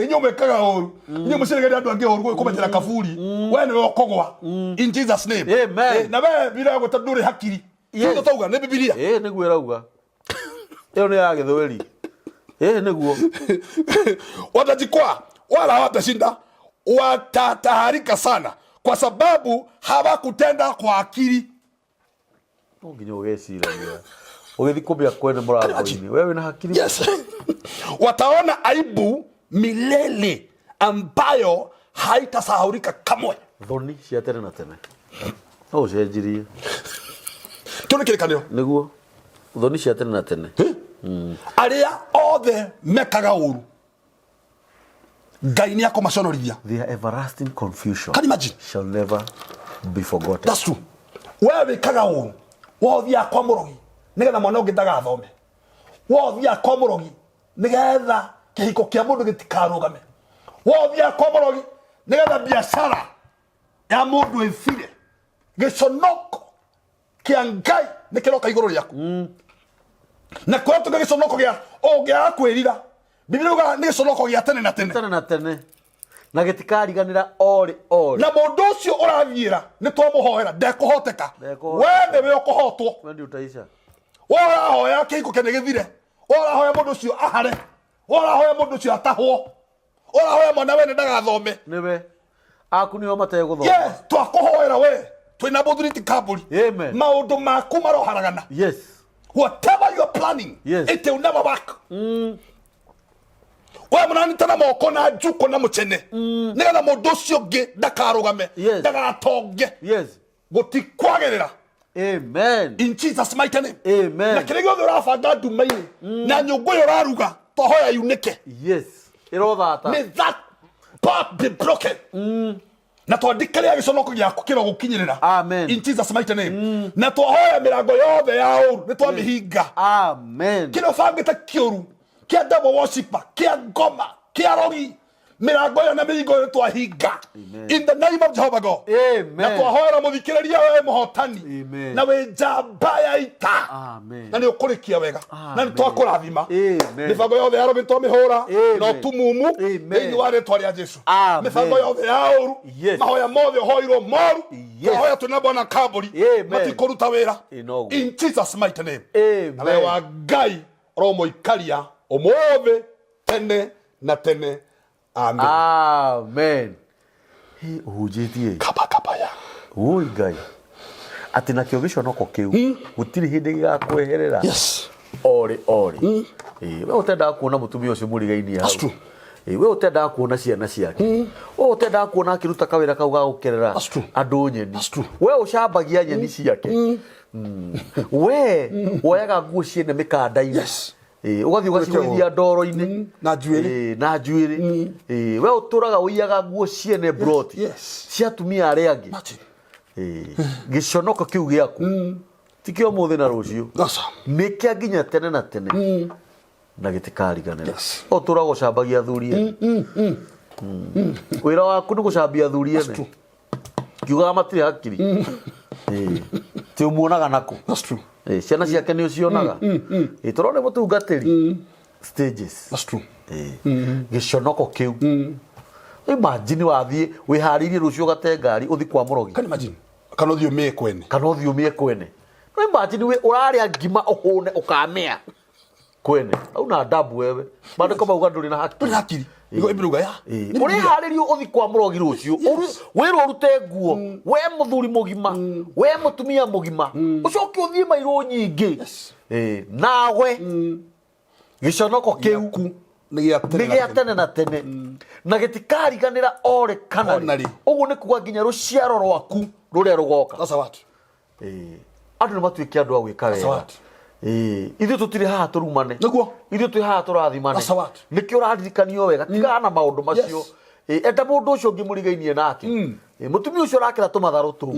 Speaker 2: Nyume kaga oru. Nyume ciregere andu ange oru kumetera kaburi. We ni okogwa. In Jesus name.
Speaker 1: Amen.
Speaker 2: Na we bila gweta nduri hakiri. Ndio tauga ni Biblia.
Speaker 1: Niguo rauga. Iyo ni ya githweri. Niguo.
Speaker 2: Watajikwaa wala hawatashinda. Watataharika sana kwa sababu hawakutenda kwa akili.
Speaker 1: Nginyo ugeciragia. Ugethi kumbia kwene murango-ini. Wewe na hakiri.
Speaker 2: Yes. Wataona aibu milele ambayo haitasahaulika kamwe.
Speaker 1: Thoni cia tene na tene. No cenjirie.
Speaker 2: Tuna kile kanio.
Speaker 1: Niguo. Thoni cia tene na tene.
Speaker 2: Aria othe mekaga uru. Ngai ni akomaconorithia.
Speaker 1: Their everlasting confusion.
Speaker 2: Can you imagine?
Speaker 1: Shall never be forgotten.
Speaker 2: That's true. Wewe kaga uru. Wothia kwa murogi. Nigetha mwana ungidaga thome. Wothia kwa murogi. Nigetha kihiko kia mundu gitikarugame. Wothia kwa murogi. Nigetha biashara ya mundu efire. Giconoko kia Ngai nikiroka iguru riaku. Na kwa tuge giconoko gia ogia kwirira. Biblia uga ni giconoko gia tene na tene.
Speaker 1: Tene na tene. Na gitikariganira ori ori.
Speaker 2: Na mundu ucio urathiira ni twamuhoera ndekuhoteka. We niwe ukuhotwo.
Speaker 1: We ndi utaisha.
Speaker 2: Wora hoya kiko kene githire. Wora hoya mundu ucio ahare. Wora hoya mundu ucio atahwo. Wora hoya mwana we ndagathome.
Speaker 1: Niwe akunio mateye guthoma.
Speaker 2: Yes, twakuhoera we. Twina buduriti kaburi.
Speaker 1: Amen.
Speaker 2: Maundu maku maroharagana.
Speaker 1: Yes.
Speaker 2: Whatever you are planning,
Speaker 1: yes,
Speaker 2: it will never work. Wa munani tana moko na juko na muchene. Nigetha mundu ucio ngi ndakarugame. Ndagatonge.
Speaker 1: Yes.
Speaker 2: Gutikwagerera.
Speaker 1: Amen.
Speaker 2: In Jesus mighty name.
Speaker 1: Amen.
Speaker 2: Na kile gyo urafanga ndumaini. Na nyungu yo raruga. Tohoya yunike.
Speaker 1: Yes. Irothata.
Speaker 2: May that part be broken. Na twandikaria giconoko giaku kiro gukinyirira.
Speaker 1: Amen.
Speaker 2: In Jesus mighty name. Na twahoya mirango yothe ya uru ni twamihinga.
Speaker 1: Amen.
Speaker 2: Kino fangita kioru. Kia devil worshiper. Kia ngoma. Kia rogi. Mirango yo na mihingo yo twahinga. In the name of Jehovah God.
Speaker 1: Amen.
Speaker 2: Na twahoya muthikiriria we muhotani.
Speaker 1: Amen.
Speaker 2: Na we njamba ya ita.
Speaker 1: Amen.
Speaker 2: Na ni ukurikia wega. Na ni twakurathima.
Speaker 1: Amen.
Speaker 2: Mifango yothe ya robi twamihura. No tumumu. Ni ware twaria Jesu. Mifango yothe ya uru. Mahoya mothe hoiro moru. Twahoya tunabona kaburi. Matikuruta wira. In Jesus mighty name.
Speaker 1: Amen.
Speaker 2: Na we wa Ngai romo ikaria omothe tene na tene. Amen.
Speaker 1: Amen. He uhujitie.
Speaker 2: Kapa ya.
Speaker 1: Oi Ngai. Ati na kiogisho noko kiu. Gutiri hindi gakweherera.
Speaker 2: Yes.
Speaker 1: Ori. We utenda kuona mutumia ucio murigaini hau.
Speaker 2: That's true.
Speaker 1: We utenda kuona ciana ciake. Utenda kuona akiruta kawira kau ga gukerera andu nyeni. We ucambagia nyeni ciake. We woyaga nguo ciene mikanda-ini.
Speaker 2: Yes.
Speaker 1: Ugathi ugacigwithia ndoro-ini
Speaker 2: na njuiri.
Speaker 1: We uturaga uiyaga nguo ciene broti.
Speaker 2: Yes.
Speaker 1: Cia tumia aria angi. Giconoko kiu giaku tikio muthi na rucio. Nikia nginya tene na tene. Na gitikariganira. Uturaga ucambagia athuri. Wira waku ni gucambia athuri ene. Kiugaga matire hakiri. Ti umuonaga nako.
Speaker 2: That's true.
Speaker 1: Ciana ciake ni ucionaga. Turone mutungatiri stages.
Speaker 2: That's true.
Speaker 1: Giconoko kiu imagine wathie wiharirie rucio gate ngari uthi kwa murogi
Speaker 2: can imagine kana uthio mekwene
Speaker 1: no imagine we uraria ngima uhune ukamea kwene au na adabu wewe bado kama uganduri na hakiri
Speaker 2: igo ibiruga ya
Speaker 1: uri haririo uthi kwa murogi rucio wiro urute nguo we muthuri mugima we mutumia mugima ucoke uthie mairo nyingi nawe giconoko kiu nigia tene na tene na gitikariganira ore kanari ugu ni kuga nginya ruciaro rwaku ruria rugoka
Speaker 2: sasa watu
Speaker 1: andu ni matuike andu a gwika wega ithu tutire haha turumane
Speaker 2: niguo
Speaker 1: ithu twi haha turathimane nikio uraririkanio wega tigana maundu macio enda mundu ucio ngimurigainie nake mutumia ucio rakira tumatharu tu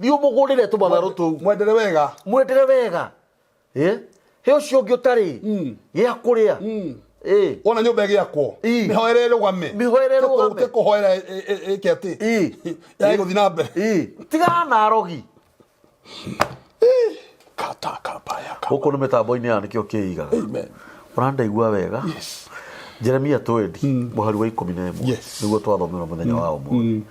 Speaker 1: thiu mugurire tumatharu tu mwendere wega he ucio ngi utari gia kuria
Speaker 2: ona nyumba giakwo mihoere rugame kuhoera iketi ya guthina mbere
Speaker 1: tigana arogi
Speaker 2: kataka baya
Speaker 1: huko ni mitambo-ini ya nikio kiigaga
Speaker 2: amen
Speaker 1: urandaigua wega Jeremia 20 muhari wa 11 niguo twathomera muthenya wa umu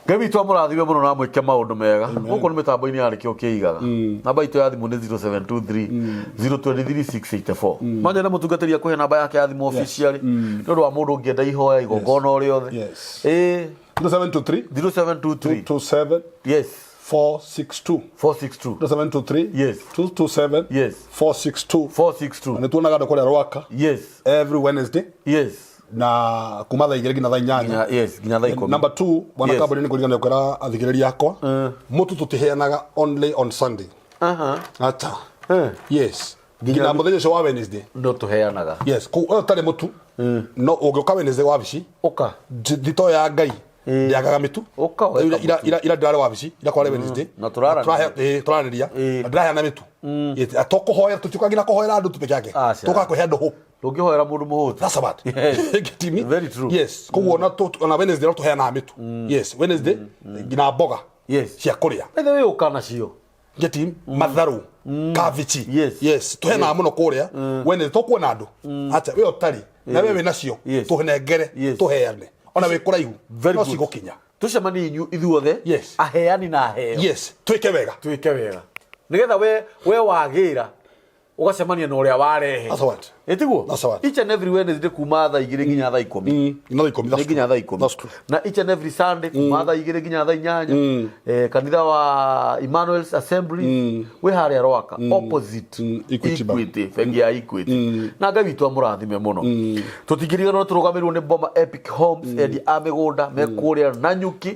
Speaker 1: Ngai twa murathime muno na mwike maundu mega huko ni mitambo-ini ya nikio kiigaga namba itu ya thimu ni 0723 023684 manje na mutungatiri akuhe namba yake ya thimu officially ndu wa mundu ngienda ihoya igongona ori othe
Speaker 2: 0723
Speaker 1: 27 yes
Speaker 2: 462 723
Speaker 1: yes
Speaker 2: 227
Speaker 1: yes
Speaker 2: 462 na tuonaga ndakora rwaka
Speaker 1: yes
Speaker 2: every Wednesday
Speaker 1: yes
Speaker 2: na kumatha igere gina tha nyanya
Speaker 1: yes gina tha ikumi
Speaker 2: number 2 bwana kaburi ni kuligana ukora athigiriri yakwa mutu tutiheanaga only on Sunday ata yes gina muthenya wa Wednesday
Speaker 1: ndo tuheanaga
Speaker 2: yes ko tare mutu no ugoka Wednesday wa bici
Speaker 1: oka
Speaker 2: dito ya ngai ndiagaga mitu ira ndare wa bici ira kwa Wednesday
Speaker 1: na turaraniria
Speaker 2: ndaya na mitu atokuhoya tutikagina kuhoera andu tupeke yake tukakuhe andu ho
Speaker 1: Lungihoera mundu muhutu.
Speaker 2: That's about. Get me?
Speaker 1: Very true.
Speaker 2: Yes. Ko wona to na Wednesday no to he na mitu. Yes. Wednesday gina boga.
Speaker 1: Yes.
Speaker 2: Cia kuria.
Speaker 1: Ethe we ukana cio.
Speaker 2: Get me? Matharu. Kavichi.
Speaker 1: Yes.
Speaker 2: Yes. To he na muno kuria. Wednesday to kuona andu. Acha we otari. Na we nacio. To henengere. To heane. Ona we kuraihu. No cigokinya.
Speaker 1: Tucemani inyu ithuothe.
Speaker 2: Yes.
Speaker 1: Aheani na aheo.
Speaker 2: Yes. Twike wega.
Speaker 1: Twike wega. Nigetha we wagira ugacemania na uria warehe.
Speaker 2: That's what.
Speaker 1: Etiguo?
Speaker 2: That's what.
Speaker 1: Each and every Wednesday kuma thaa 2 nginya thaa 10.
Speaker 2: No 10.
Speaker 1: Nginya thaa 10.
Speaker 2: That's true.
Speaker 1: Na each and every Sunday kuma thaa 2 nginya thaa 8. Kanitha wa Emmanuel's Assembly we haria Rwaka opposite Equity fengi ya Equity. Na Ngai witu amurathime muno. Tutigiriga no turugamirwo ni Boma Epic Homes and Amigunda me kuria Nanyuki.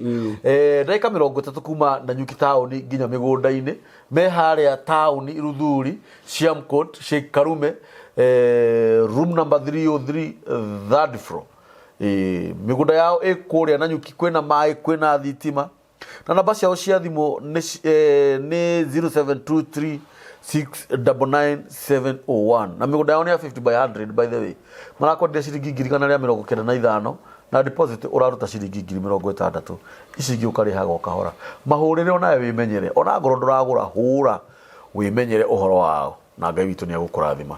Speaker 1: Ndaika 30 kuma Nanyuki town nginya migunda-ini me haria town Ruthuri Siamcourt Sheikh Karume room number 303 third floor migunda yao ikuria Nanyuki kwena mai kwena thitima na namba ciao cia thimu ni 0723 6999701 na migunda yao ni ya 50 by 100 by the way marakwendea ciringi 195 na deposit uraruta ciringi 60 icingi ukarihaga ukahora mahurire onawe wimenyere ona ngoro nduragura hura wimenyere uhoro wao na Ngai witu ni agukurathima.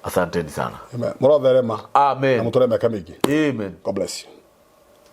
Speaker 1: Asanteni sana.
Speaker 2: Amen. Murotherema.
Speaker 1: Amen.
Speaker 2: Na mutureme kamiki.
Speaker 1: Amen.
Speaker 2: God bless you.